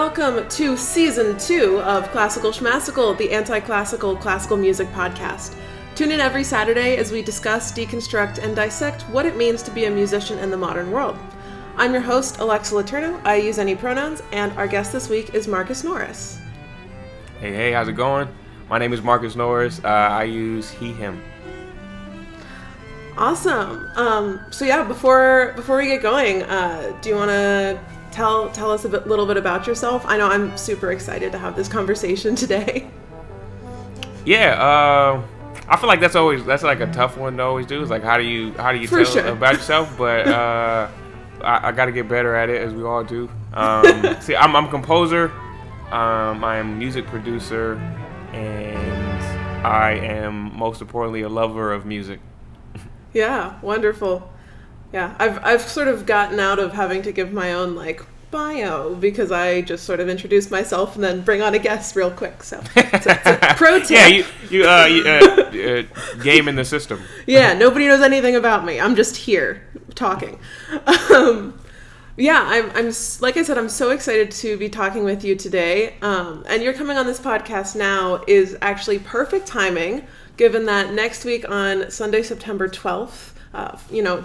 welcome to Season 2 of Classical Schmassical, the anti-classical classical music podcast. Tune in every Saturday as we discuss, deconstruct, and dissect what it means to be a musician in the modern world. I'm your host, Alexa Letourneau. I use any pronouns, and our guest this week is Marcus Norris. Hey, how's it going? My name is Marcus Norris. I use he, him. Awesome. Before we get going, do you want to tell us a little bit about yourself? I know I'm super excited to have this conversation today. Yeah, I feel like that's like a tough one to always do. It's like how do you tell about yourself? But I got to get better at it, as we all do. See, I'm a composer. I am a music producer, and I am most importantly a lover of music. Yeah, wonderful. Yeah, I've sort of gotten out of having to give my own bio because I just sort of introduce myself and then bring on a guest real quick. So it's a pro tip. Yeah, you game in the system. Yeah, nobody knows anything about me. I'm just here talking. I'm like I said, I'm so excited to be talking with you today. And you're coming on this podcast now is actually perfect timing, given that next week on Sunday, September 12th,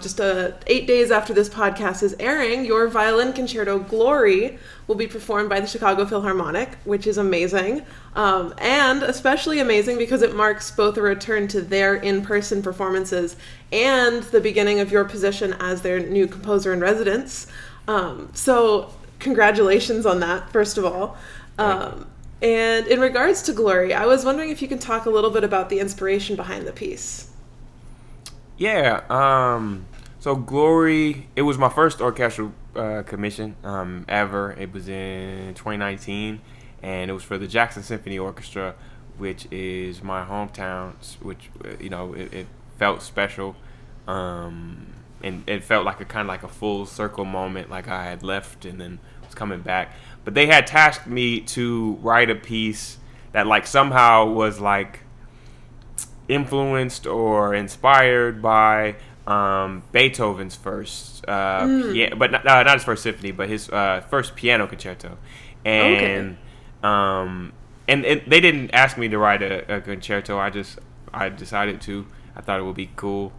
just 8 days after this podcast is airing, your violin concerto Glory will be performed by the Chicago Philharmonic, which is amazing. And especially amazing because it marks both a return to their in-person performances and the beginning of your position as their new composer in residence. So congratulations on that, first of all. And in regards to Glory, I was wondering if you can talk a little bit about the inspiration behind the piece. Yeah, so Glory, it was my first orchestral commission ever. It was in 2019, and it was for the Jackson Symphony Orchestra, which is my hometown, which, it felt special. And it felt like a full circle moment, like I had left and then was coming back. But they had tasked me to write a piece that somehow was influenced or inspired by Beethoven's first but not his first symphony, but his first piano concerto. And and they didn't ask me to write a concerto. I decided to. I thought it would be cool.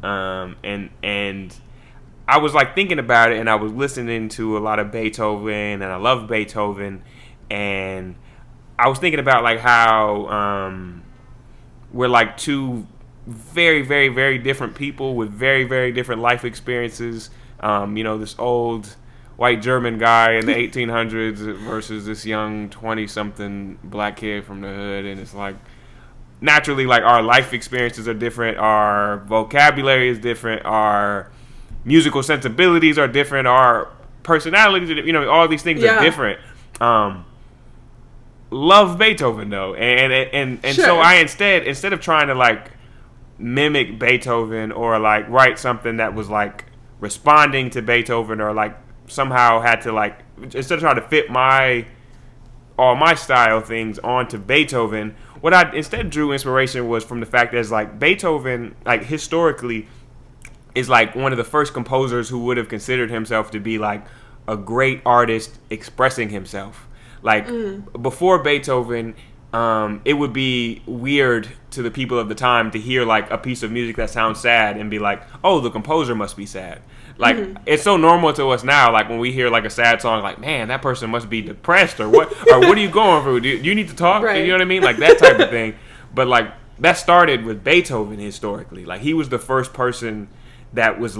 And I was thinking about it, and I was listening to a lot of Beethoven, and I love Beethoven, and I was thinking about how we're two very, very, very different people with very, very different life experiences. This old white German guy in the 1800s versus this young 20-something black kid from the hood, and it's naturally, our life experiences are different, our vocabulary is different, our musical sensibilities are different, our personalities, all these things are different. Love Beethoven though, and sure. So I instead of trying to mimic Beethoven or write something that was responding to Beethoven or somehow had to instead of trying to fit all my style things onto Beethoven, what I instead drew inspiration was from the fact that Beethoven, historically, is one of the first composers who would have considered himself to be a great artist expressing himself. Before Beethoven, it would be weird to the people of the time to hear a piece of music that sounds sad and be oh, the composer must be sad. It's so normal to us now, when we hear a sad song, man, that person must be depressed, or what are you going through? Do you need to talk? Right. You know what I mean? That type of thing. But that started with Beethoven historically. He was the first person that was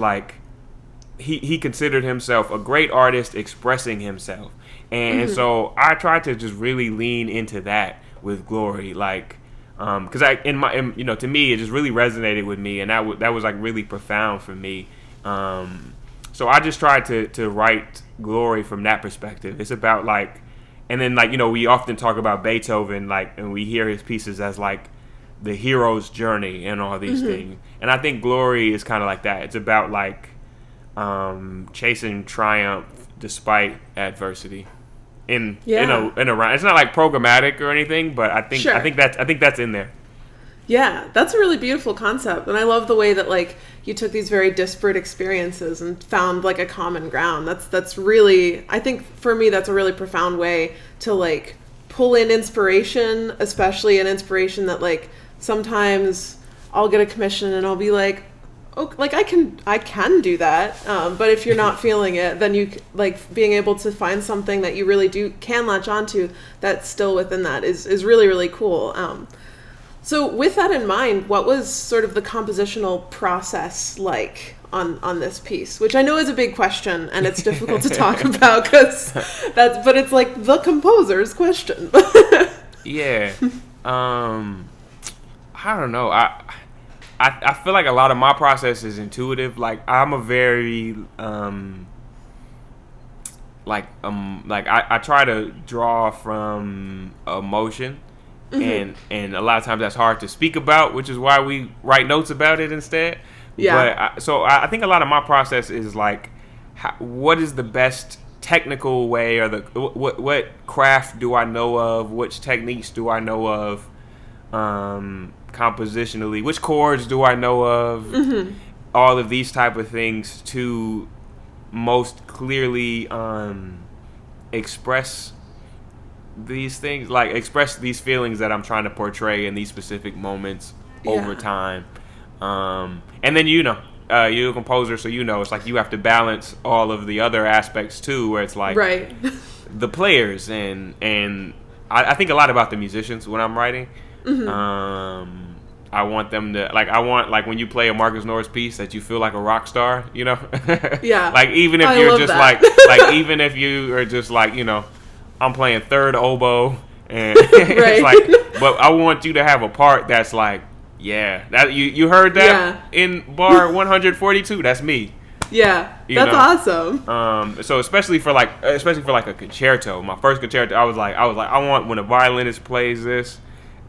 he considered himself a great artist expressing himself. And so I tried to just really lean into that with Glory, because to me it just really resonated with me, and that was really profound for me. So I just tried to write Glory from that perspective. It's about and then we often talk about Beethoven and we hear his pieces as the hero's journey and all these things, and I think Glory is kind of like that. It's about chasing triumph despite adversity. In a it's not programmatic or anything, but I think that's in there. Yeah, that's a really beautiful concept. And I love the way that like you took these very disparate experiences and found like a common ground. That's really, I think for me, that's a really profound way to like pull in inspiration, especially an inspiration that like sometimes I'll get a commission and I'll be like, oh, like I can do that. But if you're not feeling it, then you like being able to find something that you really can latch onto that's still within that is really, really cool. So with that in mind, what was sort of the compositional process like on this piece? Which I know is a big question and it's difficult to talk about but it's like the composer's question. Yeah. I don't know. I feel like a lot of my process is intuitive. Like I'm a very I try to draw from emotion. Mm-hmm. And a lot of times that's hard to speak about, which is why we write notes about it instead. Yeah. But I think a lot of my process is like, what is the best technical way, or what craft do I know of? Which techniques do I know of? Compositionally, which chords do I know of? Mm-hmm. All of these type of things to most clearly express these things, like express these feelings that I'm trying to portray in these specific moments over time. And then you're a composer, so it's like you have to balance all of the other aspects too, where it's like right. the players and I think a lot about the musicians when I'm writing. Mm-hmm. I want them to like when you play a Marcus Norris piece that you feel like a rock star, Yeah. Like even if you're just like even if you are just like, I'm playing third oboe and it's like, but I want you to have a part that's like, yeah, that you heard that in bar 142, that's me. Yeah. That's awesome. So especially for like a concerto, my first concerto, I was like, I want when a violinist plays this,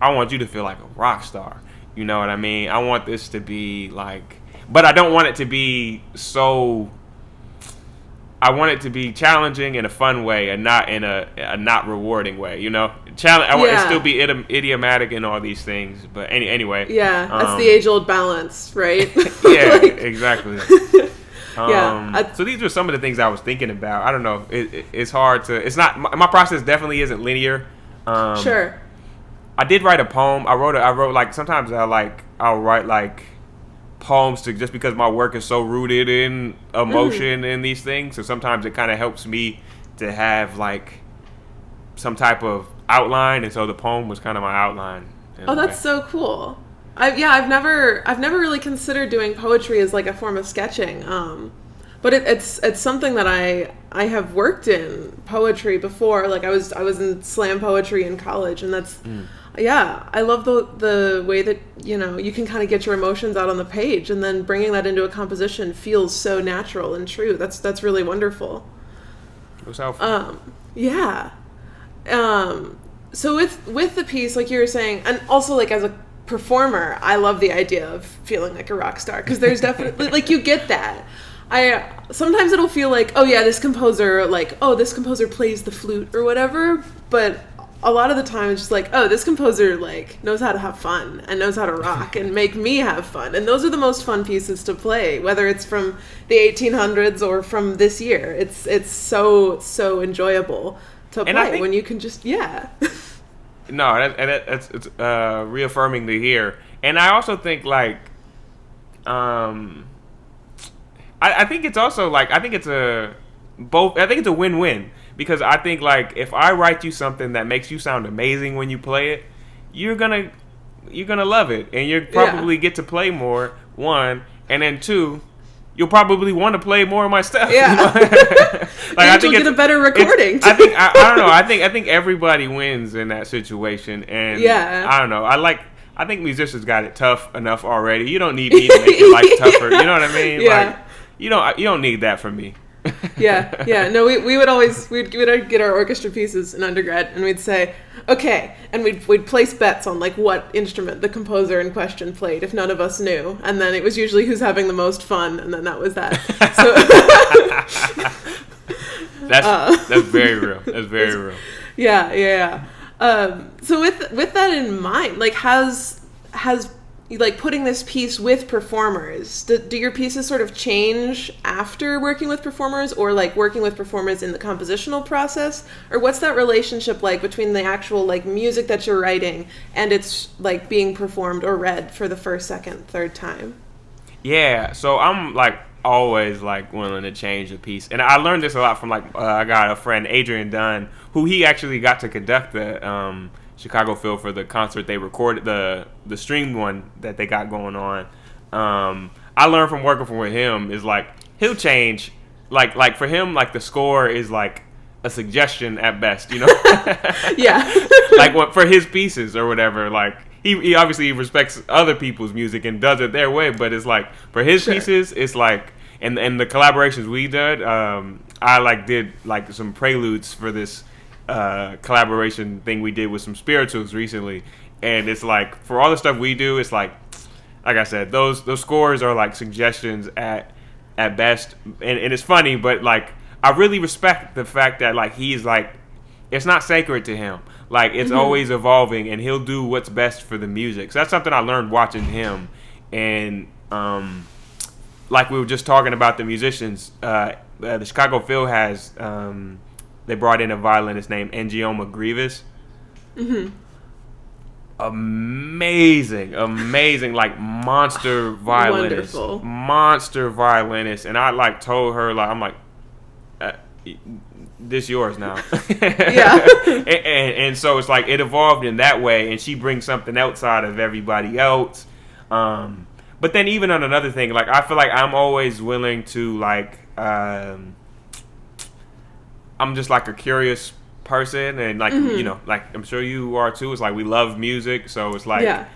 I want you to feel like a rock star. You know what I mean? I want this to be like, but I don't want it to be so. I want it to be challenging in a fun way and not in a not rewarding way. I want it to still be idiomatic and all these things. But anyway. Yeah, that's the age-old balance, right? Yeah, exactly. So these are some of the things I was thinking about. I don't know. It's hard to. It's not. My process definitely isn't linear. Sure. I did write a poem. I wrote like sometimes I'll write like poems just because my work is so rooted in emotion and these things. So sometimes it kind of helps me to have like some type of outline, and so the poem was kind of my outline. Oh, that's so cool. I've never really considered doing poetry as like a form of sketching. But it's something that I have worked in poetry before. Like I was in slam poetry in college, and that's I love the way that you can kind of get your emotions out on the page, and then bringing that into a composition feels so natural and true. That's really wonderful. It was helpful. So with the piece, like you were saying, and also like as a performer, I love the idea of feeling like a rock star, because there's definitely like you get that. Sometimes it'll feel like, oh yeah, this composer plays the flute or whatever, but a lot of the time it's just like, oh, this composer like knows how to have fun and knows how to rock and make me have fun. And those are the most fun pieces to play, whether it's from the 1800s or from this year. It's so enjoyable to play when you can just No, it's reaffirming to hear. And I also think like I think it's also like I think it's a win-win, because I think like if I write you something that makes you sound amazing when you play it, you're gonna love it, and you'll probably get to play more, one, and then two, you'll probably want to play more of my stuff. Yeah. Like I think you'll get a better recording. I think I don't know. I think everybody wins in that situation, and I don't know. I think musicians got it tough enough already. You don't need me to make your life tougher. You know what I mean? Yeah. Like, you don't need that from me. No, we'd get our orchestra pieces in undergrad, and we'd say, okay, and we'd place bets on like what instrument the composer in question played if none of us knew, and then it was usually who's having the most fun, and then that was that. So that's very real. That's very real. Yeah. So with that in mind, like has has like putting this piece with performers, do your pieces sort of change after working with performers, or like working with performers in the compositional process? Or what's that relationship like between the actual like music that you're writing and it's like being performed or read for the first, second, third time? Yeah, so I'm like always like willing to change a piece, and I learned this a lot from like I got a friend, Adrian Dunn, who he actually got to conduct the Chicago Phil for the concert they recorded, the streamed one that they got going on. I learned from working with him is like he'll change, like for him, like the score is like a suggestion at best, you know. Yeah. Like what for his pieces or whatever, like he obviously respects other people's music and does it their way, but it's like for his pieces, it's like and the collaborations we did, I like did like some preludes for this collaboration thing we did with some spirituals recently, and it's like for all the stuff we do, it's like I said, those scores are like suggestions at best, and it's funny, but like I really respect the fact that like he's like it's not sacred to him, like it's always evolving, and he'll do what's best for the music. So that's something I learned watching him, and like we were just talking about the musicians, the Chicago Phil has they brought in a violinist named Macgyvered. Amazing, like monster violinist. Wonderful. Monster violinist. And I like told her, like, I'm like, this yours now. Yeah. and so it's like it evolved in that way, and she brings something outside of everybody else. But then even on another thing, like I feel like I'm always willing to like I'm just like a curious person, and like you know, like I'm sure you are too. It's like we love music, so it's like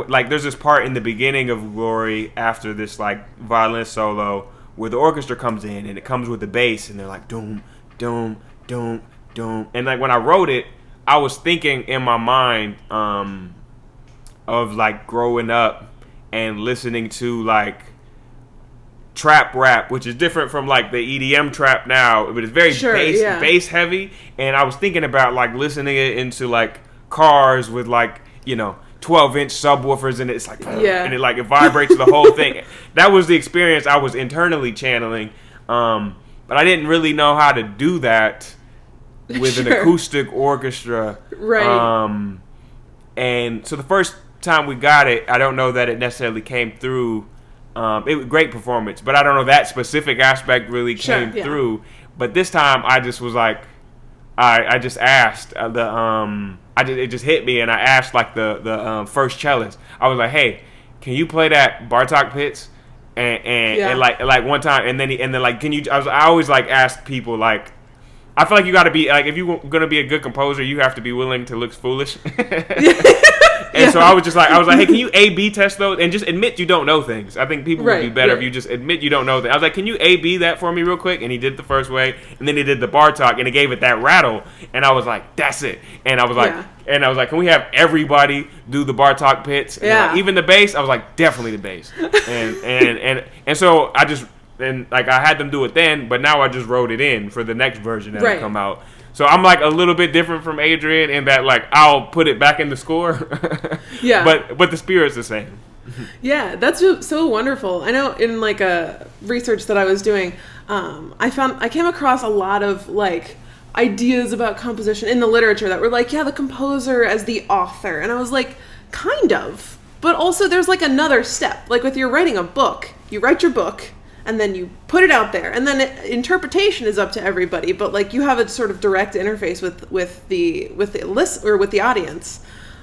like there's this part in the beginning of Glory after this like violin solo where the orchestra comes in and it comes with the bass, and they're like doom, doom, doom, doom, and like when I wrote it, I was thinking in my mind of like growing up and listening to like trap rap, which is different from like the EDM trap now, but it's very bass heavy. And I was thinking about like listening it into like cars with like, you know, 12-inch subwoofers, and it's like and it like it vibrates the whole thing. That was the experience I was internally channeling, but I didn't really know how to do that with an acoustic orchestra, right? And so the first time we got it, I don't know that it necessarily came through. It was great performance, but I don't know that specific aspect really came through. But this time, I just was like, I just asked it just hit me, and I asked like the first cellist. I was like, hey, can you play that Bartok Pitts? And like one time, and then like, can you? I always like ask people like, I feel like you got to be like, if you're gonna be a good composer, you have to be willing to look foolish. And so I was like, hey, can you A/B test those and just admit you don't know things? I think people would be better if you just admit you don't know things. I was like, can you A/B that for me real quick? And he did it the first way, and then he did the Bartok, and he gave it that rattle, and I was like, that's it. And I was like, can we have everybody do the Bartok Pitts? And like, even the bass? I was like, definitely the bass. And so I just like I had them do it then, but now I just wrote it in for the next version that will come out. So I'm like a little bit different from Adrian in that like I'll put it back in the score. But the spirit's the same. Yeah, that's so wonderful. I know in like a research that I was doing, I came across a lot of like ideas about composition in the literature that were like, the composer as the author. And I was like, kind of. But also there's like another step. Like with you're writing a book, you write your book, and then you put it out there, and then interpretation is up to everybody. But like you have a sort of direct interface with the list or with the audience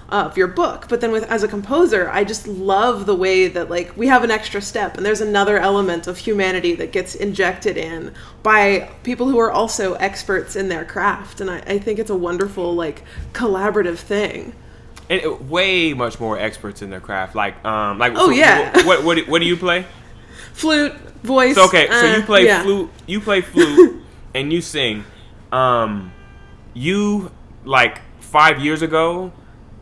of your book. But then as a composer, I just love the way that like we have an extra step, and there's another element of humanity that gets injected in by people who are also experts in their craft, and I think it's a wonderful like collaborative thing. And way much more experts in their craft. Like what do you play? Flute, voice. So, so you play flute. You play flute, and you sing. You like 5 years ago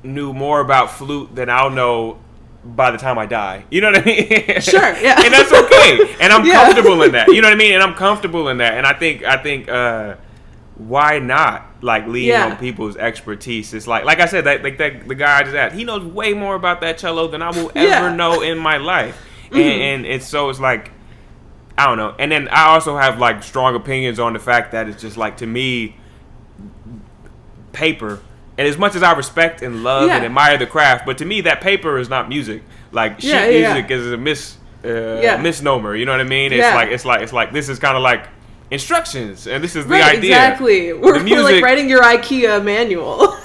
knew more about flute than I'll know by the time I die. You know what I mean? Sure. Yeah. And that's okay. And I'm comfortable in that. You know what I mean? And I'm comfortable in that. And I think why not like lean on people's expertise? It's like I said, that the guy I just asked, he knows way more about that cello than I will ever know in my life. And it's like, I don't know. And then I also have like strong opinions on the fact that it's just like, to me, paper, and as much as I respect and love and admire the craft, but to me that paper is not music. Like sheet music is a misnomer. You know what I mean? It's like this is kind of like instructions, and this is the idea. Exactly. We're like writing your IKEA manual.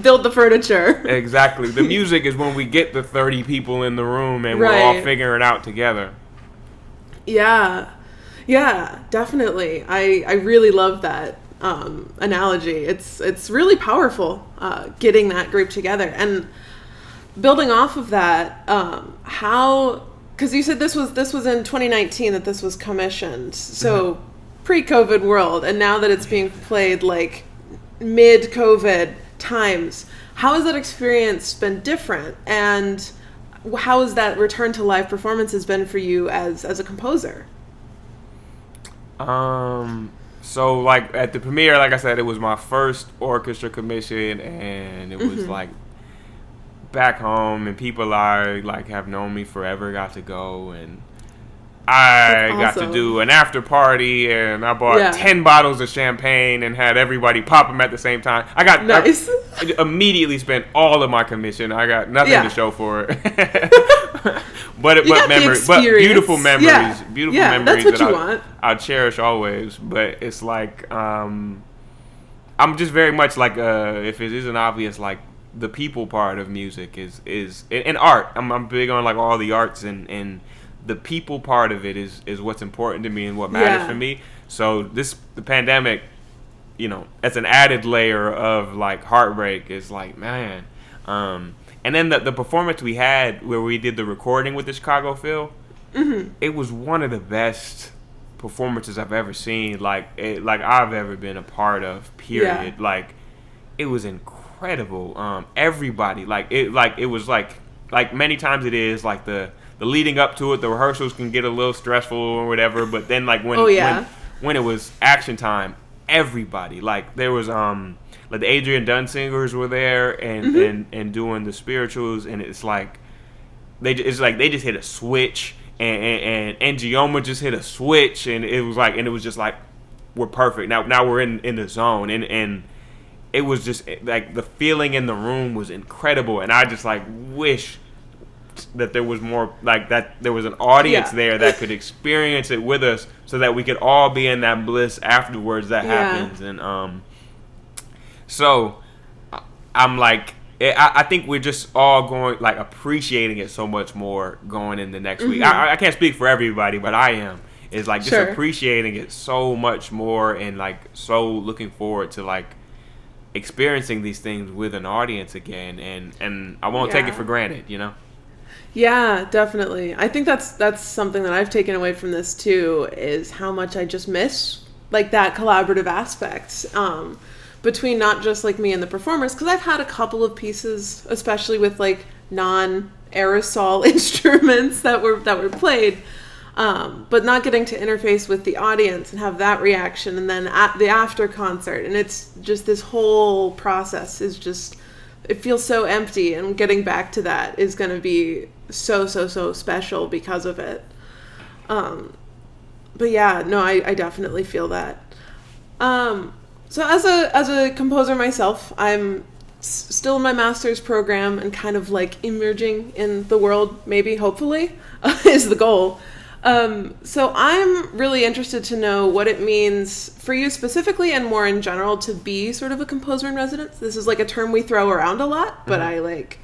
Build the furniture. Exactly. The music is when we get the 30 people in the room and we're all figuring it out together. Yeah, definitely. I really love that analogy. It's really powerful getting that group together. And building off of that, how, because you said this was in 2019 that this was commissioned, so pre-COVID world, and now that it's being played like mid-COVID times, how has that experience been different, and how has that return to live performances been for you as a composer? So like at the premiere, like I said, it was my first orchestra commission, and it was like back home, and people I like have known me forever got to go, and I got to do an after party, and I bought 10 bottles of champagne and had everybody pop them at the same time. I immediately spent all of my commission. I got nothing to show for it. but beautiful memories. Beautiful memories that's what I'll cherish always. But it's like, I'm just very much like, if it isn't obvious, like the people part of music is and art. I'm big on like all the arts, and the people part of it is what's important to me and what matters for me. So the pandemic, you know, as an added layer of like heartbreak is like, man. And then the performance we had where we did the recording with the Chicago Phil, it was one of the best performances I've ever seen. Like I've ever been a part of. Period. Yeah. Like it was incredible. Everybody it was like many times it is like the leading up to it, the rehearsals can get a little stressful or whatever, but then like when it was action time, everybody, like there was like the Adrian Dunn singers were there and doing the spirituals, and it's like they just hit a switch, and Gioma just hit a switch, and it was just like we're perfect. Now we're in the zone, and it was just like the feeling in the room was incredible, and I just like wish that there was more, like that there was an audience there that could experience it with us, so that we could all be in that bliss afterwards that happens. And so I'm like, I think we're just all going, like, appreciating it so much more going into next week. I can't speak for everybody, but I am. It's like just appreciating it so much more, and like so looking forward to like experiencing these things with an audience again, and I won't take it for granted, you know? Yeah, definitely. I think that's something that I've taken away from this too, is how much I just miss like that collaborative aspect between not just like me and the performers, because I've had a couple of pieces, especially with like non-aerosol instruments that were played, but not getting to interface with the audience and have that reaction, and then at the after concert, and it's just this whole process is just, it feels so empty, and getting back to that is going to be so special because of it. But yeah, no, I definitely feel that. So as a composer myself, I'm still in my master's program and kind of like emerging in the world, maybe, hopefully, is the goal. So I'm really interested to know what it means for you specifically, and more in general, to be sort of a composer in residence. This is like a term we throw around a lot, but I like,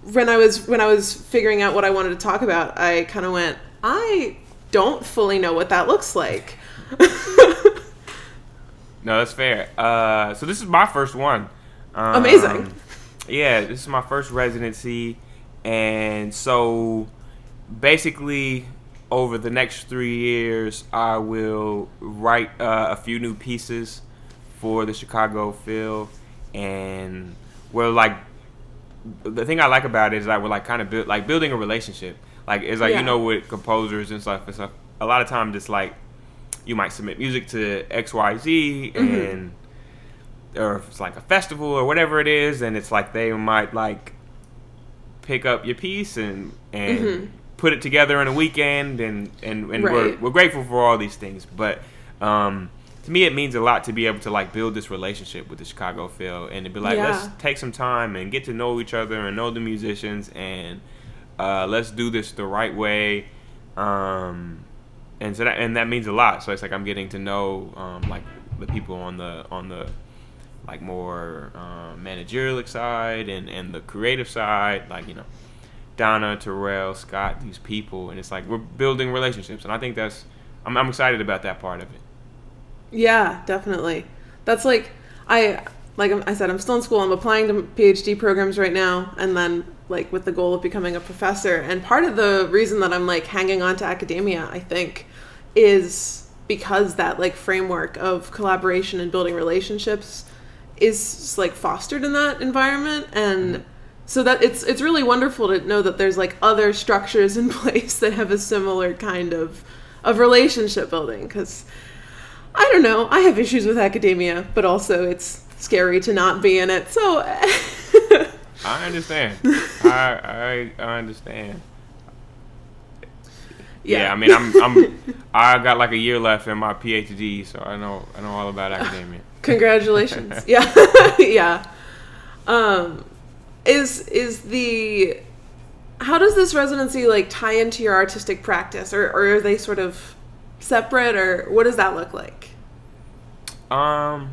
when I was figuring out what I wanted to talk about, I kind of went, I don't fully know what that looks like. No, that's fair. So this is my first one. Amazing. Yeah, this is my first residency, and so basically, over the next 3 years, I will write a few new pieces for the Chicago Phil, and we're like, the thing I like about it is that we're like kind of building a relationship. Like it's like, you know, with composers and stuff, a lot of times it's like you might submit music to XYZ, and or if it's like a festival or whatever it is, and it's like they might like pick up your piece and put it together in a weekend, and Right. we're grateful for all these things. But to me, it means a lot to be able to like build this relationship with the Chicago Phil, and to be like, let's take some time and get to know each other and know the musicians, and let's do this the right way. And so that means a lot. So it's like I'm getting to know like the people on the like more managerial side and the creative side, like, you know, Donna, Terrell, Scott, these people, and it's like we're building relationships, and I think I'm excited about that part of it. Yeah, definitely. That's like I said, I'm still in school. I'm applying to PhD programs right now, and then like with the goal of becoming a professor. And part of the reason that I'm like hanging on to academia, I think, is because that like framework of collaboration and building relationships is like fostered in that environment. And so that it's really wonderful to know that there's like other structures in place that have a similar kind of relationship building. Because I don't know, I have issues with academia, but also it's scary to not be in it. So I understand. I understand. Yeah, I mean, I got like a year left in my PhD, so I know all about academia. Congratulations. Yeah. Yeah. How does this residency like tie into your artistic practice, or are they sort of separate, or what does that look like? I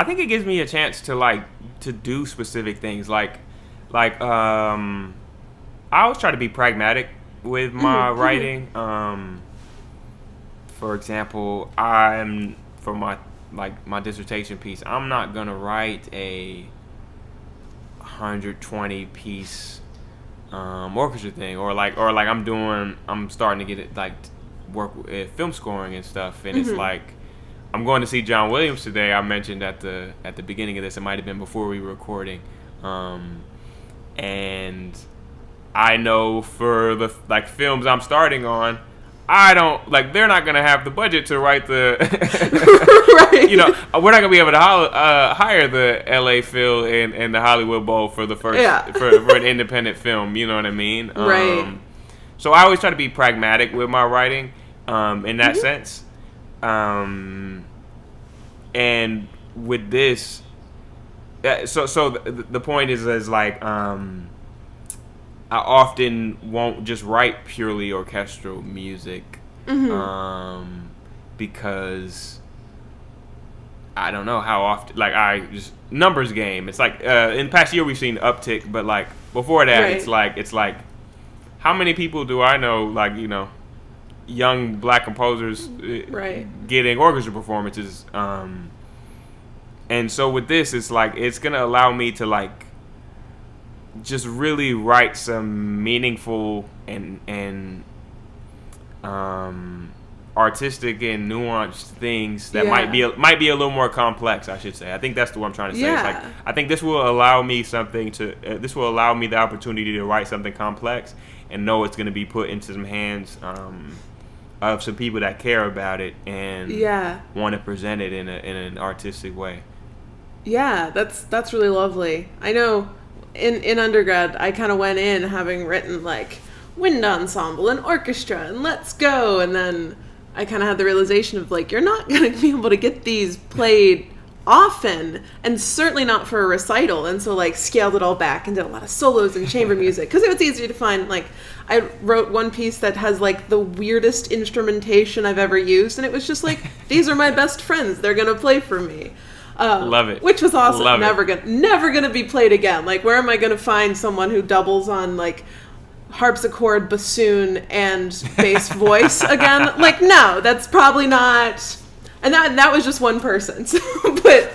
think it gives me a chance to do specific things like I always try to be pragmatic with my writing. For example, for my dissertation piece, I'm not gonna write a 120 piece orchestra thing, or like I'm starting to get it like work with film scoring and stuff, and it's like I'm going to see John Williams today. I mentioned at the beginning of this, it might have been before we were recording, and I know for the like films I'm starting on, I don't like they're not gonna have the budget to write the right. You know, we're not gonna be able to hire the LA Phil and the Hollywood Bowl for the first for an independent film. You know what I mean? Right. So I always try to be pragmatic with my writing, in that sense. And with this, so the point is like I often won't just write purely orchestral music, because I don't know how often. Like I just numbers game. It's like in the past year we've seen uptick, but like before that, it's like how many people do I know? Like, you know, young black composers getting orchestra performances. And so with this, it's like it's gonna allow me to like just really write some meaningful and artistic and nuanced things that might be a little more complex, I should say. I think that's what I'm trying to say. It's like I think this will allow me this will allow me the opportunity to write something complex and know it's going to be put into some hands of some people that care about it and want to present it in an artistic way. Yeah, that's really lovely. I know in undergrad, I kind of went in having written like wind ensemble and orchestra and let's go, and then I kind of had the realization of like, you're not going to be able to get these played often, and certainly not for a recital, and so like scaled it all back and did a lot of solos and chamber music because it was easier to find. Like I wrote one piece that has like the weirdest instrumentation I've ever used, and it was just like, these are my best friends, they're going to play for me. Love it. Which was awesome. Never gonna be played again. Like, where am I gonna find someone who doubles on like harpsichord, bassoon, and bass voice again? Like, no, that's probably not. And that was just one person. So, but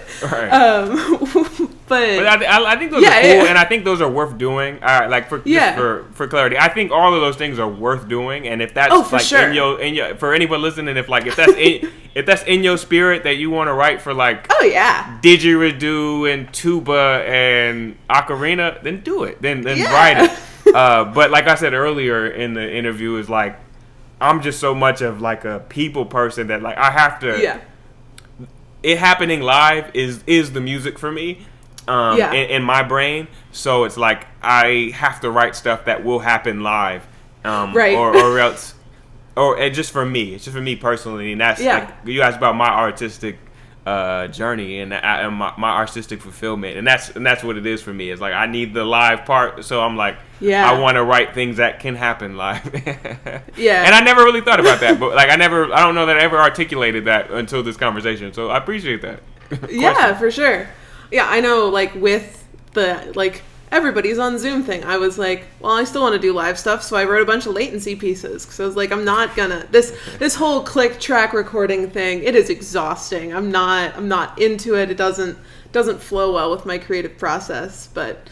I think those are cool, and I think those are worth doing. For clarity, I think all of those things are worth doing, and if that's in your for anyone listening, if that's in your spirit that you want to write for like didgeridoo and tuba and ocarina, then do it. Then write it. But like I said earlier in the interview, is like I'm just so much of like a people person that like I have to. it happening live is the music for me. In my brain. So it's like I have to write stuff that will happen live. Right. Or else, or just for me. It's just for me personally, and that's like you asked about my artistic journey and my artistic fulfillment, and that's what it is for me. It's like I need the live part, so I'm like, I want to write things that can happen live. And I never really thought about that, but like I don't know that I ever articulated that until this conversation. So I appreciate that. Yeah, for sure. Yeah, I know. Like with the everybody's on Zoom thing, I was like, well, I still want to do live stuff, so I wrote a bunch of latency pieces because I was like, I'm not gonna this whole click track recording thing. It is exhausting. I'm not into it. It doesn't flow well with my creative process. But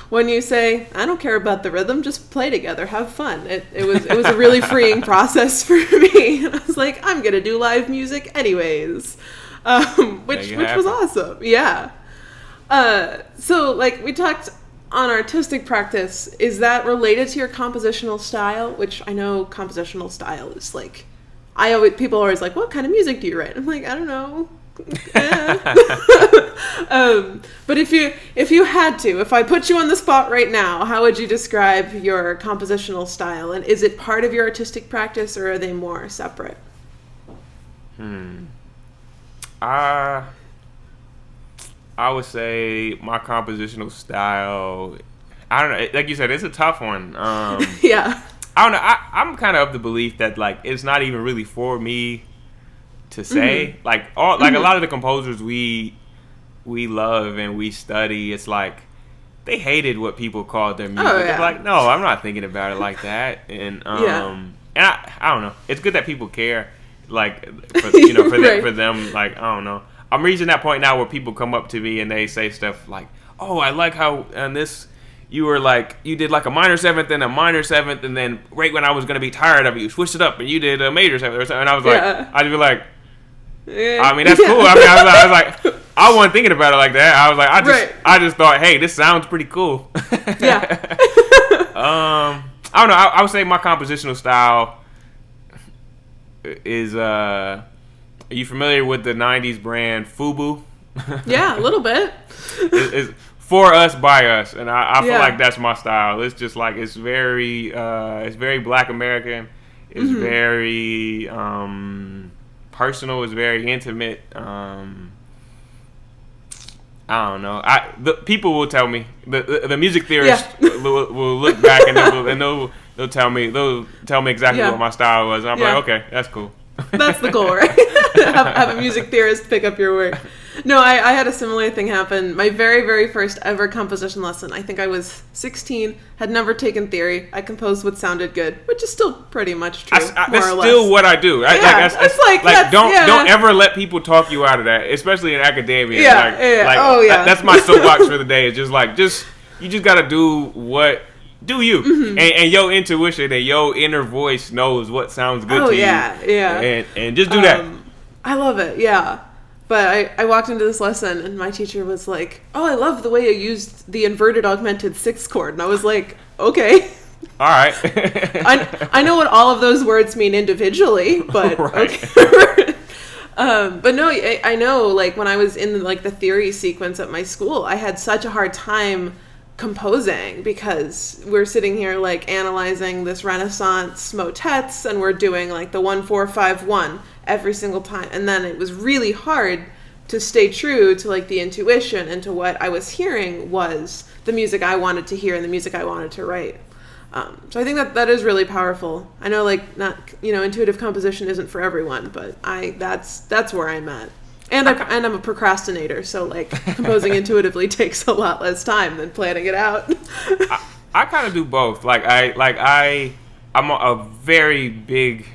when you say, I don't care about the rhythm, just play together, have fun. It was a really freeing process for me. I was like, I'm gonna do live music anyways, which was awesome. Yeah. So like we talked on artistic practice, is that related to your compositional style? Which I know compositional style is like, people are always like, what kind of music do you write? I'm like, I don't know. But if I put you on the spot right now, how would you describe your compositional style? And is it part of your artistic practice, or are they more separate? I would say my compositional style, I don't know, like you said, it's a tough one. Yeah. I don't know. I'm kind of the belief that like it's not even really for me to say. Like a lot of the composers we love and we study, it's like they hated what people called their music. They're like, no, I'm not thinking about it like that. And and I don't know. It's good that people care. Like for them, like I don't know. I'm reaching that point now where people come up to me and they say stuff like, "Oh, I like how on this you did like a minor seventh and a minor seventh, and then right when I was gonna be tired of it, you switched it up and you did a major seventh or something." And I was like, I'd be like, I mean, that's cool. I mean, I was like, I wasn't thinking about it like that. I was like, I just thought, hey, this sounds pretty cool. Yeah. I don't know. I would say my compositional style is are you familiar with the 90s brand Fubu? Yeah, a little bit. It's for us, by us. And I feel like that's my style. It's just like, it's very Black American. It's very personal. It's very intimate. I don't know. The people will tell me. The music theorists will look back and they'll tell me exactly what my style was. And I'm like, okay, that's cool. That's the goal, right? have a music theorist pick up your work. No, I had a similar thing happen. My very, very first ever composition lesson, I think I was 16, had never taken theory. I composed what sounded good, which is still pretty much true, that's still what I do. Don't ever let people talk you out of that, especially in academia. That's my soapbox for the day. It's just you just got to do you. And your intuition and your inner voice knows what sounds good to you. And just do that. I love it, yeah. But I walked into this lesson and my teacher was like, oh, I love the way you used the inverted augmented sixth chord. And I was like, okay. All right. I know what all of those words mean individually, but okay. But no, I know, like, when I was in like the theory sequence at my school, I had such a hard time composing because we're sitting here like analyzing this Renaissance motets and we're doing like the 1-4-5-1 every single time, and then it was really hard to stay true to like the intuition and to what I was hearing was the music I wanted to hear and the music I wanted to write. So I think that is really powerful. I know like not intuitive composition isn't for everyone, but that's where I'm at. And I'm a procrastinator, so like composing intuitively takes a lot less time than planning it out. I kind of do both. I'm a very big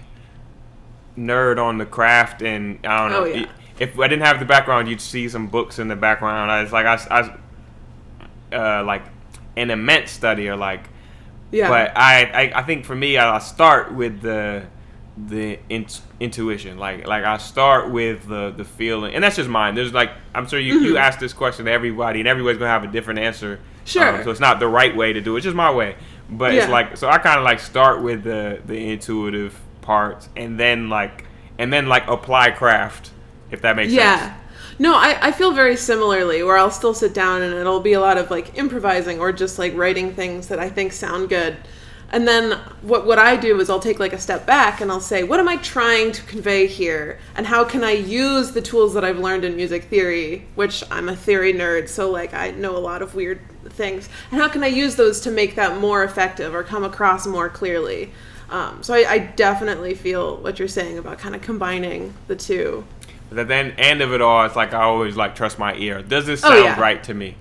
nerd on the craft, and I don't know. If I didn't have the background, you'd see some books in the background. I like an immense study, or like. Yeah. But I think for me, I start with the intuition, like I start with the feeling, and that's just mine. There's like, I'm sure you ask this question to everybody, and everybody's gonna have a different answer. Sure. So it's not the right way to do it. It's just my way. But it's like, so I kind of like start with the intuitive parts, and then like apply craft, if that makes sense. No, I feel very similarly, where I'll still sit down and it'll be a lot of like improvising or just like writing things that I think sound good. And then what I do is I'll take like a step back and I'll say, what am I trying to convey here? And how can I use the tools that I've learned in music theory, which I'm a theory nerd, so like I know a lot of weird things. And how can I use those to make that more effective or come across more clearly? So I definitely feel what you're saying about kind of combining the two. But then end of it all, it's like I always like trust my ear. Does this sound right to me?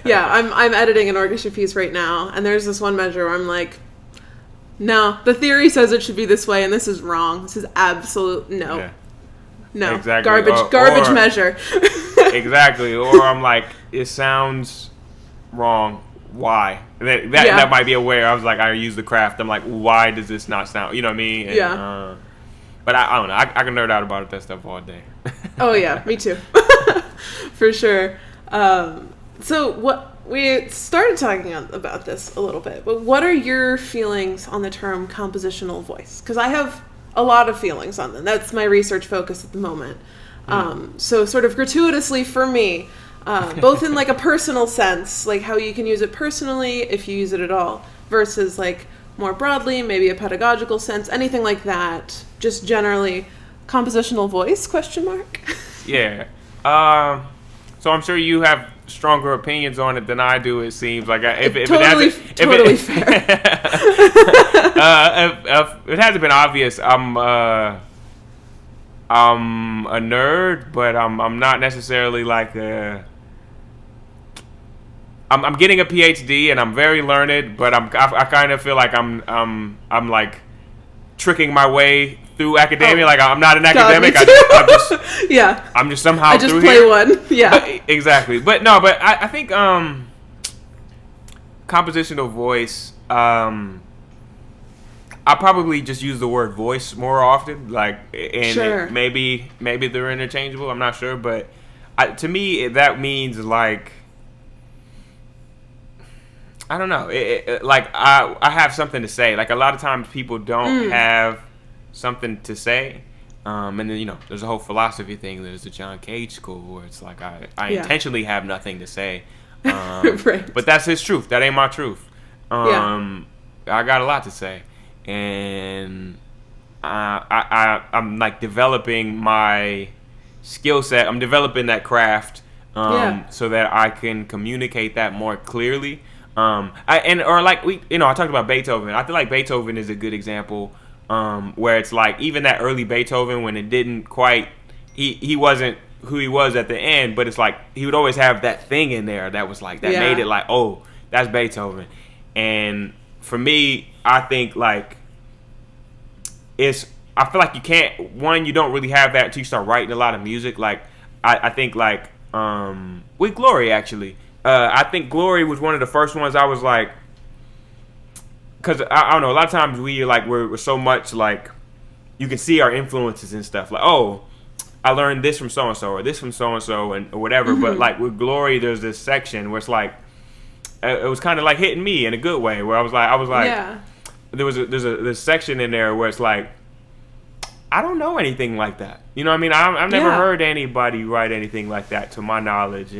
Yeah, I'm editing an orchestra piece right now, and there's this one measure where I'm like, no, the theory says it should be this way, and this is wrong. This is absolute no. Yeah. No. Exactly. Garbage measure. Exactly. Or I'm like, it sounds wrong. Why? That might be a way I was like, I use the craft. I'm like, why does this not sound, you know what I mean? And, yeah. But I don't know. I can nerd out about that stuff all day. Oh, yeah. Me too. For sure. So what we started talking about this a little bit, but what are your feelings on the term compositional voice? Because I have a lot of feelings on them. That's my research focus at the moment. So sort of gratuitously for me, both in like a personal sense, like how you can use it personally if you use it at all, versus like more broadly, maybe a pedagogical sense, anything like that. Just generally, compositional voice? ? Yeah. So I'm sure you have stronger opinions on it than I do. It seems like totally fair. If it hasn't been obvious, I'm a nerd, but I'm not necessarily like I'm getting a PhD and I'm very learned, but I kind of feel like I'm like tricking my way through academia. Like I'm not an academic. I'm just somehow I just through play here. one. Yeah. But, exactly. But no, but I think compositional voice, I probably just use the word voice more often. Like, and sure. maybe they're interchangeable. I'm not sure, but to me that means like, I don't know. Like I have something to say. Like a lot of times people don't have something to say, and then there's a whole philosophy thing. There's the John Cage school where it's like I intentionally have nothing to say, right. But that's his truth. That ain't my truth. I got a lot to say, and I'm like developing my skill set. I'm developing that craft, so that I can communicate that more clearly. I talked about Beethoven. I feel like Beethoven is a good example, where it's like even that early Beethoven, when it didn't quite, he wasn't who he was at the end, but it's like he would always have that thing in there that was like that made it like, oh, that's Beethoven. And for me, I think like I feel like you don't really have that until you start writing a lot of music. Like I think like with Glory actually. I think Glory was one of the first ones I was like, because I don't know, a lot of times we're so much like, you can see our influences and stuff. Like, oh, I learned this from so-and-so or this from so-and-so or whatever. But like with Glory, there's this section where it's like, it was kind of like hitting me in a good way, where I was like, there's a section in there where it's like, I don't know anything like that. You know what I mean? I've never heard anybody write anything like that to my knowledge.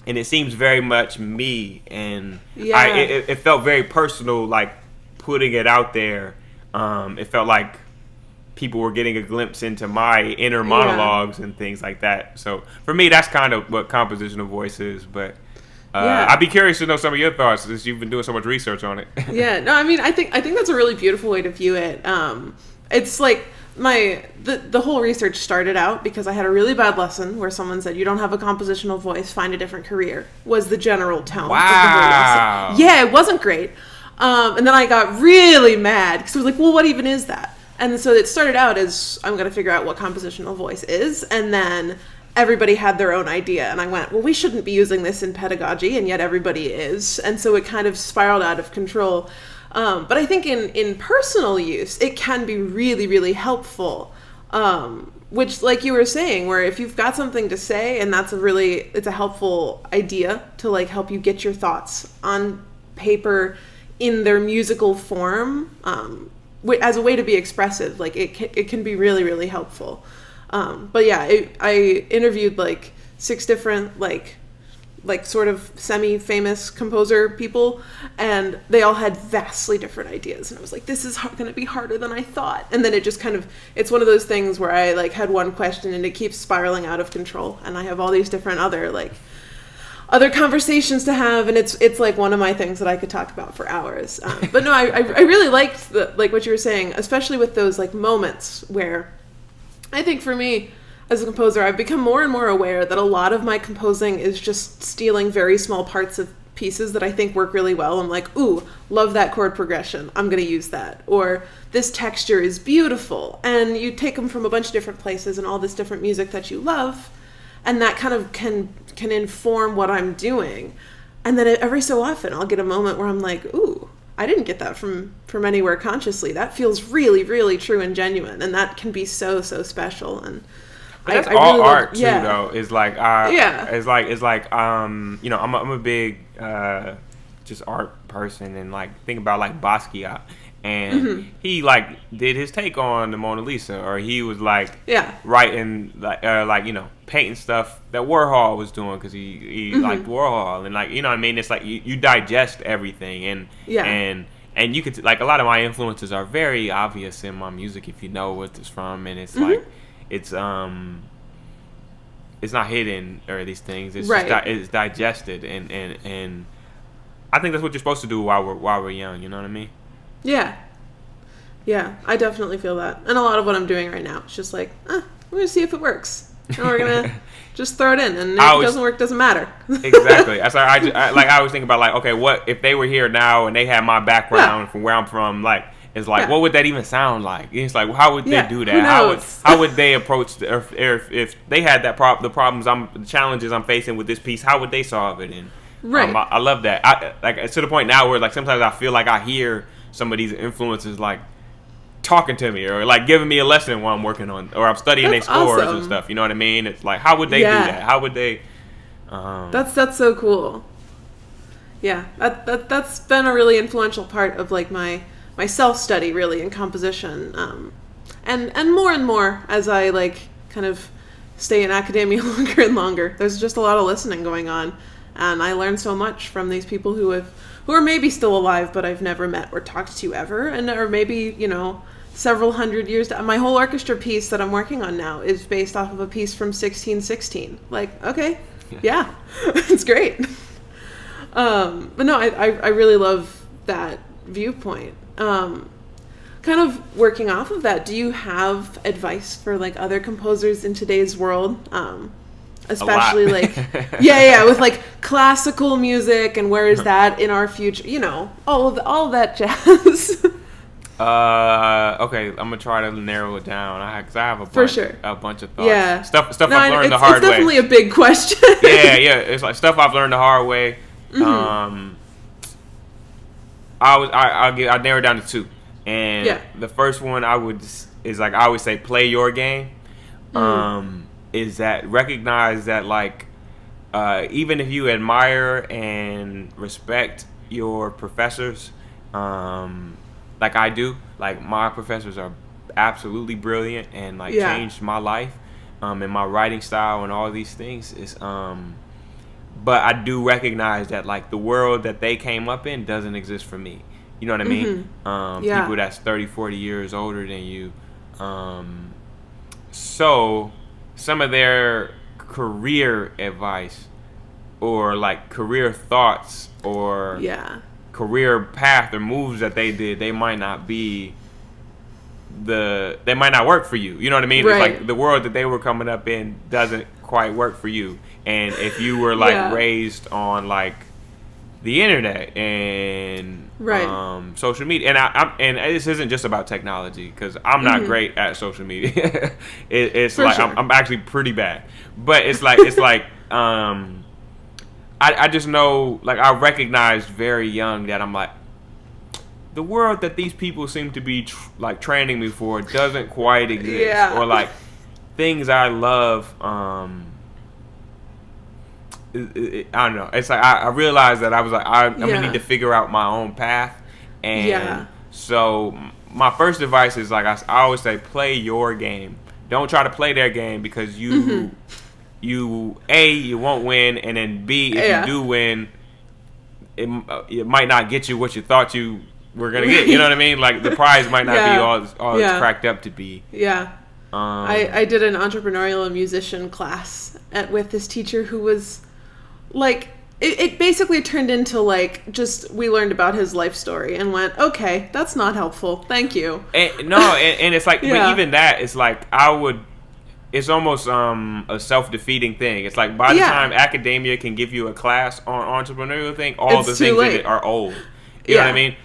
And it seems very much me, and it felt very personal, like putting it out there. It felt like people were getting a glimpse into my inner monologues and things like that. So for me, that's kind of what compositional voice is. But I'd be curious to know some of your thoughts, since you've been doing so much research on it. Yeah, no, I mean, I think that's a really beautiful way to view it. It's like the whole research started out because I had a really bad lesson where someone said, you don't have a compositional voice, find a different career, was the general tone of the whole lesson. Yeah, it wasn't great. And then I got really mad because I was like, well, what even is that? And so it started out as, I'm going to figure out what compositional voice is, and then everybody had their own idea, and I went, well, we shouldn't be using this in pedagogy, and yet everybody is. And so it kind of spiraled out of control. But I think in personal use, it can be really, really helpful. Which, like you were saying, where if you've got something to say, and it's a helpful idea to like help you get your thoughts on paper in their musical form, as a way to be expressive, like it can be really, really helpful. But yeah, I interviewed like 6 different like sort of semi-famous composer people, and they all had vastly different ideas, and I was like, this is going to be harder than I thought. And then it just kind of, it's one of those things where I like had one question and it keeps spiraling out of control, and I have all these different other conversations to have, and it's like one of my things that I could talk about for hours. But no, I really liked like what you were saying, especially with those like moments where I think for me as a composer, I've become more and more aware that a lot of my composing is just stealing very small parts of pieces that I think work really well. I'm like, ooh, love that chord progression, I'm going to use that. Or this texture is beautiful. And you take them from a bunch of different places and all this different music that you love, and that kind of can inform what I'm doing. And then every so often I'll get a moment where I'm like, ooh, I didn't get that from anywhere consciously. That feels really, really true and genuine. And that can be so, so special. And but that's all really art too, though. It's like, it's like, you know, I'm a big just art person, and like think about like Basquiat, and he like did his take on the Mona Lisa, or he was like writing like you know, painting stuff that Warhol was doing because he liked Warhol, and like, you know what I mean. It's like you digest everything, and you could, like, a lot of my influences are very obvious in my music if you know what it's from, and it's like. It's not hidden, or these things. It's just it's digested, and I think that's what you're supposed to do while we're young. You know what I mean? Yeah, I definitely feel that. And a lot of what I'm doing right now, it's just like, we're gonna see if it works, and we're gonna just throw it in, and if it doesn't work, doesn't matter. Exactly. That's I was thinking about, like, okay, what if they were here now and they had my background from where I'm from, like. It's like, what would that even sound like? It's like, how would they do that? How would they approach if they had that the problems, the challenges I'm facing with this piece? How would they solve it? And I love that. It's to the point now where, like, sometimes I feel like I hear some of these influences like talking to me, or like giving me a lesson while I'm working on, or I'm studying their scores and stuff. You know what I mean? It's like, how would they do that? How would they? That's so cool. Yeah, that's been a really influential part of like my self-study, really, in composition, and more as I like kind of stay in academia longer and longer. There's just a lot of listening going on, and I learn so much from these people who are maybe still alive, but I've never met or talked to ever, or maybe, you know, several hundred years. My whole orchestra piece that I'm working on now is based off of a piece from 1616. Like, okay, yeah, it's great. But no, I really love that viewpoint. Kind of working off of that, do you have advice for like other composers in today's world, especially like with like classical music, and where is that in our future, you know, all of that jazz? Okay, I'm gonna try to narrow it down. Because I have a bunch of thoughts. Stuff I've learned the hard way. It's definitely a big question. It's like stuff I've learned the hard way. I'll narrow it down to 2, and the first one is like, I always say, play your game. Is that recognize that, like, even if you admire and respect your professors, like I do, like my professors are absolutely brilliant and like changed my life, and my writing style and all these things is but I do recognize that, like, the world that they came up in doesn't exist for me. You know what I mean? People that's 30, 40 years older than you. So some of their career advice, or like career thoughts, or career path or moves that they did, they might not work for you. You know what I mean? It's like the world that they were coming up in doesn't quite work for you. And if you were like raised on like the internet and social media, and this isn't just about technology, because I'm not great at social media. It's for like sure. I'm actually pretty bad, but it's like I just know, like, I recognized very young that I'm like, the world that these people seem to be like training me for doesn't quite exist, or like things I love. I don't know. It's like I realized that I was like, I'm gonna need to figure out my own path, and so my first advice is, like, I always say, play your game. don't try to play their game because you you won't win, and then B, if you do win, it might not get you what you thought you were gonna get. You know what I mean? Like the prize might not be all it's cracked up to be. Yeah. I did an entrepreneurial musician class with this teacher who was like, it basically turned into like just we learned about his life story and went, okay, that's not helpful. Thank you. And it's like but even that, it's like it's almost a self-defeating thing. It's like by the time academia can give you a class on entrepreneurial thing, all the things in it are old. You know what I mean?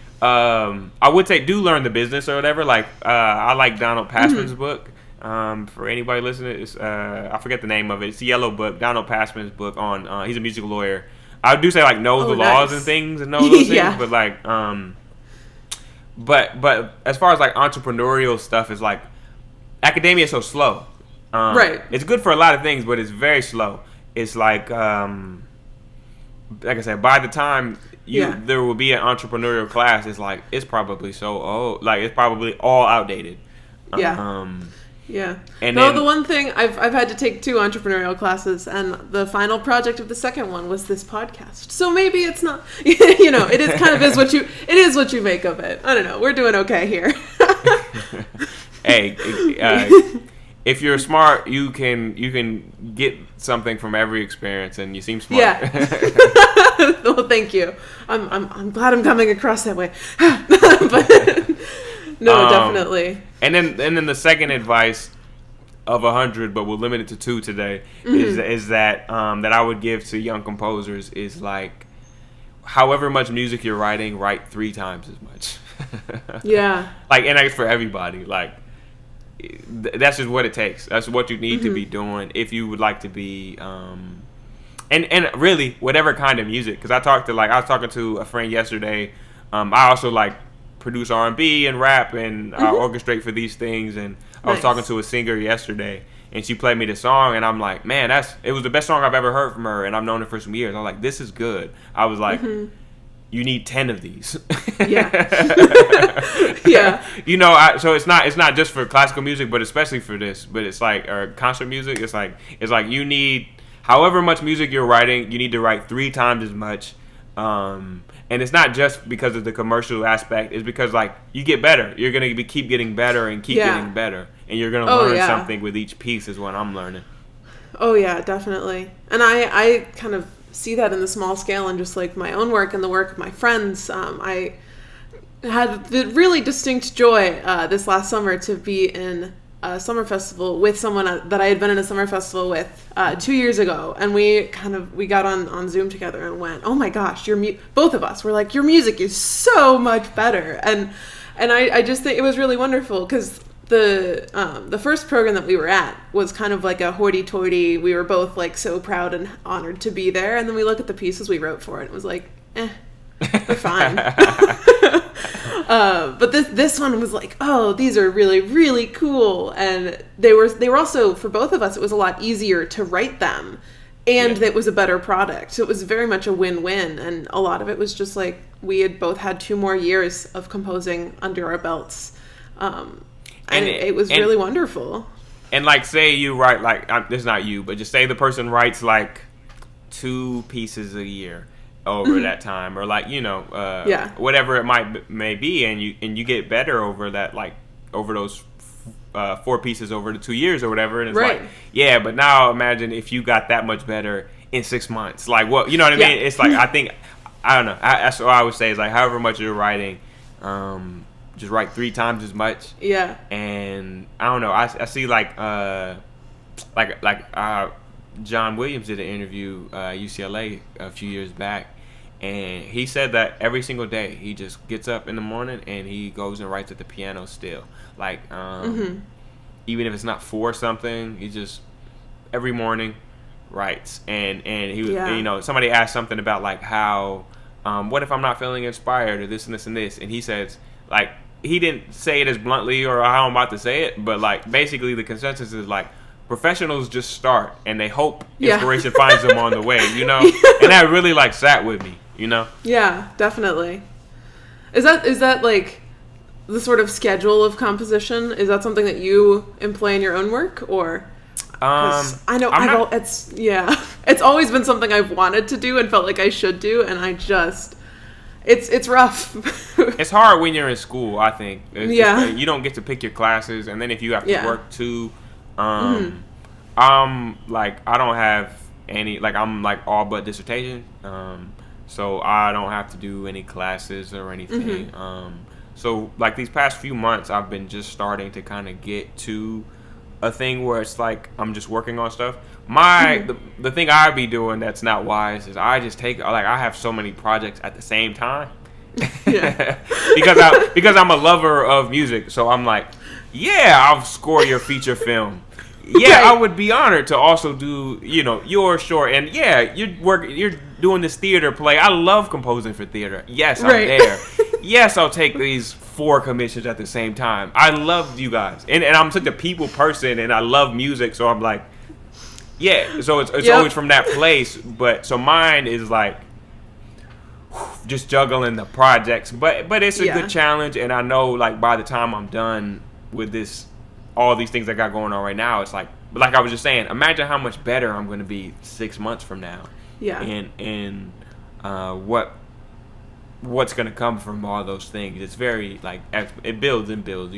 I would say do learn the business or whatever. Like I like Donald Passman's book. For anybody listening, it's I forget the name of it. It's the yellow book, Donald Passman's book on. He's a musical lawyer. I do say like know the laws and things and know those things, but like but as far as like entrepreneurial stuff is like academia is so slow. Right. It's good for a lot of things, but it's very slow. It's like I said, by the time there will be an entrepreneurial class, it's probably so old. Like it's probably all outdated. Yeah. And the one thing I've had to take 2 entrepreneurial classes, and the final project of the second one was this podcast. So maybe it's not, it is kind of is what you make of it. I don't know. We're doing okay here. Hey, if you're smart, you can get something from every experience, and you seem smart. Yeah. Well, thank you. I'm glad I'm coming across that way. But no, definitely. And then the second advice of 100, but we'll limit it to 2 today, is that that I would give to young composers is like, however much music you're writing, write 3 times as much. Yeah. Like, and that's for everybody. Like, that's just what it takes. That's what you need to be doing if you would like to be, and really whatever kind of music. Because I was talking to a friend yesterday. I also like produce R&B and rap and orchestrate for these things, and I was talking to a singer yesterday, and she played me the song, and I'm like, man, it was the best song I've ever heard from her, and I've known her for some years. I was like, this is good. I was like, you need 10 of these. Yeah. So it's not just for classical music, but especially for this, but it's like, or concert music, it's like you need, however much music you're writing, you need to write 3 times as much. And it's not just because of the commercial aspect. It's because, like, you get better. You're going to keep getting better and keep getting better. And you're going to learn something with each piece is what I'm learning. Oh, yeah, definitely. And I kind of see that in the small scale and just, like, my own work and the work of my friends. I had the really distinct joy this last summer to be in a summer festival with someone that I had been in a summer festival with 2 years ago, and we got on Zoom together and went, oh my gosh, both of us were like, your music is so much better, and I just think it was really wonderful because the first program that we were at was kind of like a hoity-toity. We were both like so proud and honored to be there, and then we look at the pieces we wrote for it. It was like, we're fine. But this one was like, oh, these are really, really cool. And they were also, for both of us, it was a lot easier to write them. And it was a better product. So it was very much a win-win. And a lot of it was just like, we had both had 2 more years of composing under our belts. And it was really wonderful. And like, say you write, like, it's not you, but just say the person writes like 2 pieces a year over that time, or like, whatever it may be, and you get better over that, like over those 4 pieces over the 2 years or whatever, and it's like, but now imagine if you got that much better in 6 months. Like, what, you know what I mean? It's like, I don't know, that's what I would say is like, however much you're writing, just write 3 times as much. And I don't know, I see like John Williams did an interview UCLA a few years back, and he said that every single day he just gets up in the morning and he goes and writes at the piano still, like even if it's not for something, he just every morning writes. And he was somebody asked something about like how what if I'm not feeling inspired or this and this and this, and he says, like, he didn't say it as bluntly or how I'm about to say it, but like basically the consensus is like, professionals just start and they hope inspiration finds them on the way, and that really like sat with me, Yeah, definitely. Is that like the sort of schedule of composition? Is that something that you employ in your own work, or? I know it's always been something I've wanted to do and felt like I should do, and I just it's rough. It's hard when you're in school, I think. You don't get to pick your classes, and then if you have to work too, I'm like, I don't have any, like, I'm like all but dissertation, so I don't have to do any classes or anything. So like these past few months, I've been just starting to kind of get to a thing where it's like I'm just working on stuff. The thing I be doing that's not wise is I just take, like, I have so many projects at the same time. because I'm a lover of music, so I'm like, I'll score your feature film. I would be honored to also do, your short, and you're doing this theater play. I love composing for theater. Yes, I'm there. Yes, I'll take these 4 commissions at the same time. I love you guys, and I'm such a people person, and I love music, so I'm like, so it's always from that place. But so mine is like just juggling the projects, but it's a good challenge, and I know, like, by the time I'm done with this, all these things I got going on right now, it's like I was just saying, imagine how much better I'm going to be 6 months from now. And what's going to come from all those things. It's very, like, it builds and builds,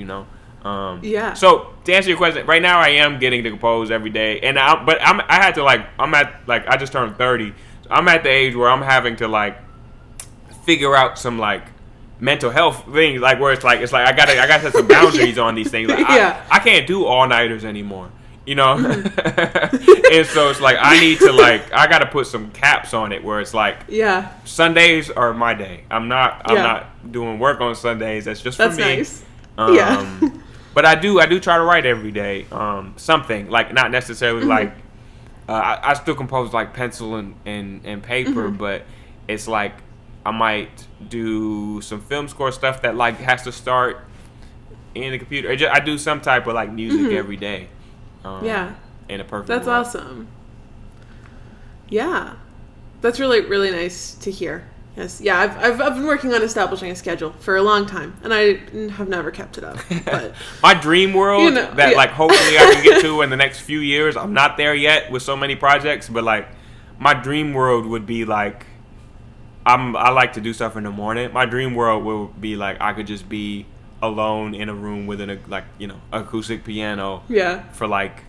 So to answer your question, right now I am getting to compose every day, and I just turned 30. So I'm at the age where I'm having to, like, figure out some, like, mental health things, like, where it's like I gotta set some boundaries on these things. Like, I can't do all-nighters anighters, and so it's like I need to, like, I gotta put some caps on it where it's like, Sundays are my day. I'm not doing work on Sundays. That's just for me. Nice. But I do try to write every day, something, like, not necessarily like I still compose, like, pencil and paper, but it's like I might do some film score stuff that, like, has to start in the computer. I do some type of, like, music every day. In a perfect That's world. Awesome. Yeah. That's really, really nice to hear. Yes. Yeah, I've been working on establishing a schedule for a long time, and I have never kept it up. But my dream world like, hopefully I can get to in the next few years. I'm not there yet with so many projects, but, like, my dream world would be, like, I like to do stuff in the morning. My dream world will be, like, I could just be alone in a room with an, like, acoustic piano for, like,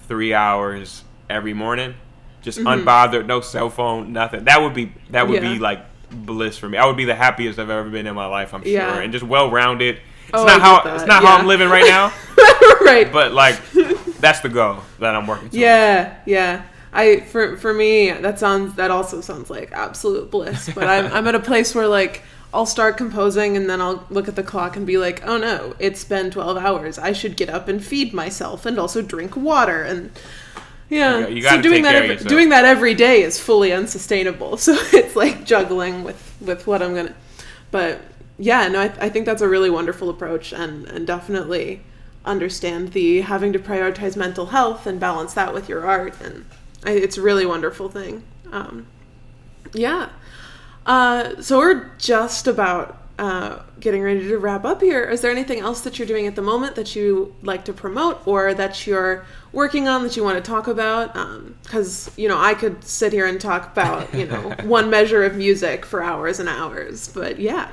3 hours every morning, just unbothered, no cell phone, nothing. That would be like bliss for me. I would be the happiest I've ever been in my life, I'm sure, and just well-rounded. It's not how I'm living right now, right? But, like, that's the goal that I'm working towards. Yeah. For me, that also sounds like absolute bliss. But I'm at a place where, like, I'll start composing and then I'll look at the clock and be like, oh no, it's been 12 hours. I should get up and feed myself and also drink water. And you gotta take care of yourself. Doing that every day is fully unsustainable. So it's like juggling with what I'm gonna. But I think that's a really wonderful approach, and definitely understand the having to prioritize mental health and balance that with your art, and it's a really wonderful thing. So we're just about getting ready to wrap up here. Is there anything else that you're doing at the moment that you like to promote, or that you're working on that you want to talk about? Because, I could sit here and talk about, one measure of music for hours and hours, but yeah.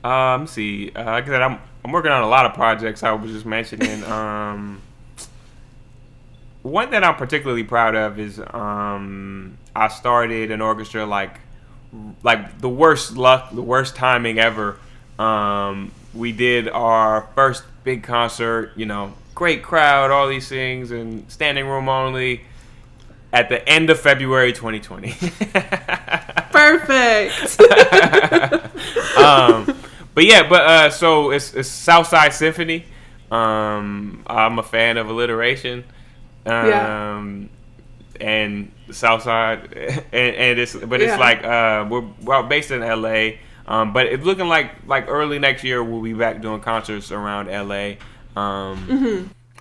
Let's see. Like I said, I'm working on a lot of projects I was just mentioning. One that I'm particularly proud of is I started an orchestra like the worst luck, the worst timing ever. We did our first big concert, great crowd, all these things, and standing room only at the end of February 2020. Perfect. So it's South Side Symphony. I'm a fan of alliteration. And South Side, it's like we're based in LA, but it's looking like early next year we'll be back doing concerts around LA,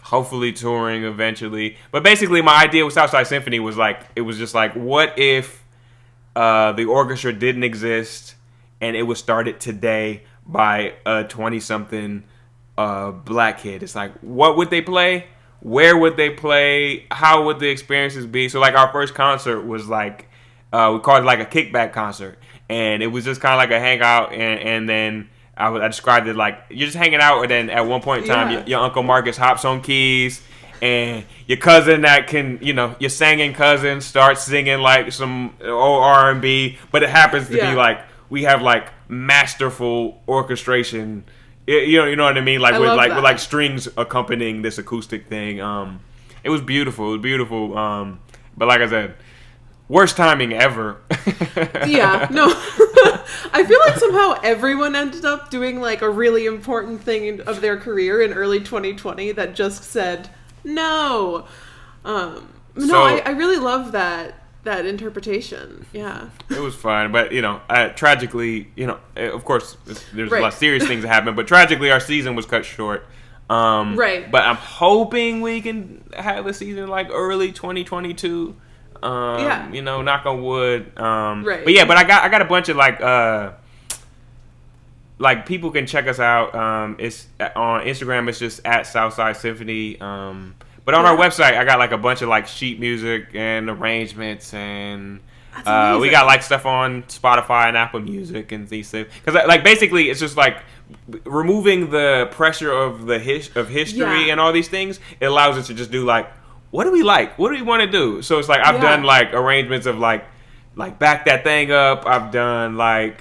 hopefully touring eventually. But basically, my idea with South Side Symphony was just like, what if the orchestra didn't exist and it was started today by a 20-something black kid. It's like, what would they play? Where would they play? How would the experiences be? So like our first concert was like, we called it like a kickback concert. And it was just kind of like a hangout. And then I described it like, you're just hanging out. And then at one point in time, your Uncle Marcus hops on keys. And your cousin that can, your singing cousin starts singing like some old R&B. But it happens to be like, we have like masterful orchestration. You know what I mean? Like with like strings accompanying this acoustic thing. It was beautiful. It was beautiful. But like I said, worst timing ever. Yeah, no. I feel like somehow everyone ended up doing like a really important thing of their career in early 2020 that just said no. I really love that interpretation. Yeah, it was fun, but tragically, of course, there's a lot of serious things that happened, but tragically, our season was cut short. Right. But I'm hoping we can have a season like early 2022. Knock on wood. Right. But yeah, but I got a bunch of like people can check us out. It's on Instagram. It's just at South Side Symphony. But on our website, I got like a bunch of like sheet music and arrangements, and we got like stuff on Spotify and Apple Music and these things. Because like basically, it's just like removing the pressure of the history and all these things. It allows us to just do like, what do we like? What do we want to do? So it's like I've done like arrangements of like Back That Thang Up. I've done like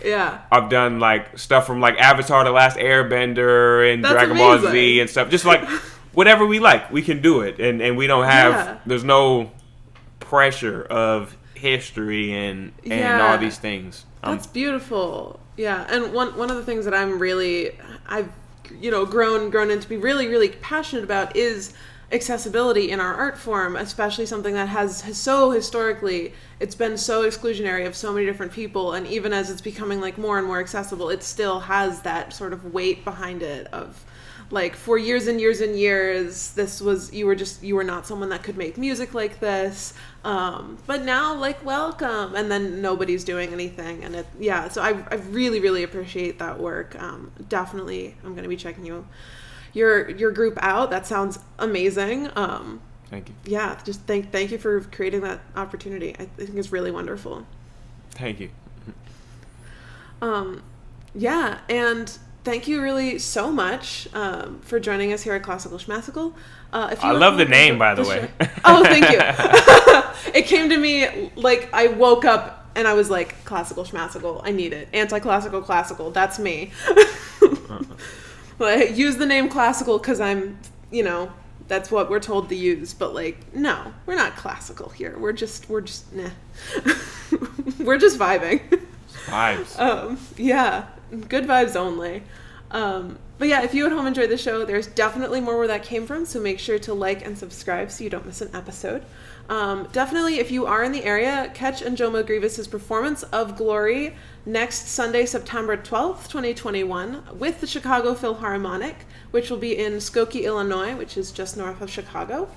stuff from like Avatar: The Last Airbender and Dragon Ball Z and stuff. Just like. Whatever we like, we can do it, and we don't have. There's no pressure of history and all these things. That's beautiful. Yeah, and one of the things that I've grown into be really really passionate about is accessibility in our art form, especially something that has so historically it's been so exclusionary of so many different people, and even as it's becoming like more and more accessible, it still has that sort of weight behind it of. Like for years and years and years, you were not someone that could make music like this, but now like welcome, and then nobody's doing anything, and so I really really appreciate that work. Definitely, I'm going to be checking your group out. That sounds amazing. Thank you. Yeah, just thank you for creating that opportunity. I think it's really wonderful. Thank you. Yeah, and. Thank you really so much for joining us here at Classical Schmassical. I love the name, by the way. Oh, thank you. It came to me like I woke up and I was like, Classical Schmassical, I need it. Anti-classical, classical, that's me. Well, I use the name classical because I'm, that's what we're told to use. But like, no, we're not classical here. We're just nah. We're just vibing. Vibes. Yeah. Good vibes only. But yeah, if you at home enjoyed the show, there's definitely more where that came from, so make sure to like and subscribe so you don't miss an episode. Definitely, if you are in the area, catch Njomo Grievous's performance of Glory next Sunday, September 12th, 2021, with the Chicago Philharmonic, which will be in Skokie, Illinois, which is just north of Chicago.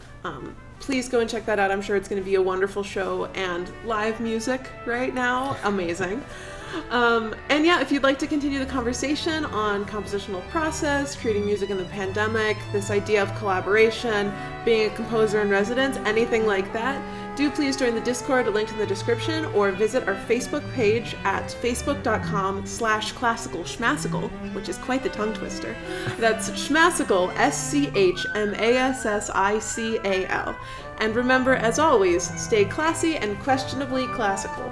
Please go and check that out. I'm sure it's going to be a wonderful show, and live music right now, amazing. And yeah, if you'd like to continue the conversation on compositional process, creating music in the pandemic, this idea of collaboration, being a composer in residence, anything like that, do please join the Discord, linked in the description, or visit our Facebook page at facebook.com/classical schmassical, which is quite the tongue twister. That's Schmassical, SCHMASSICAL. And remember, as always, stay classy and questionably classical.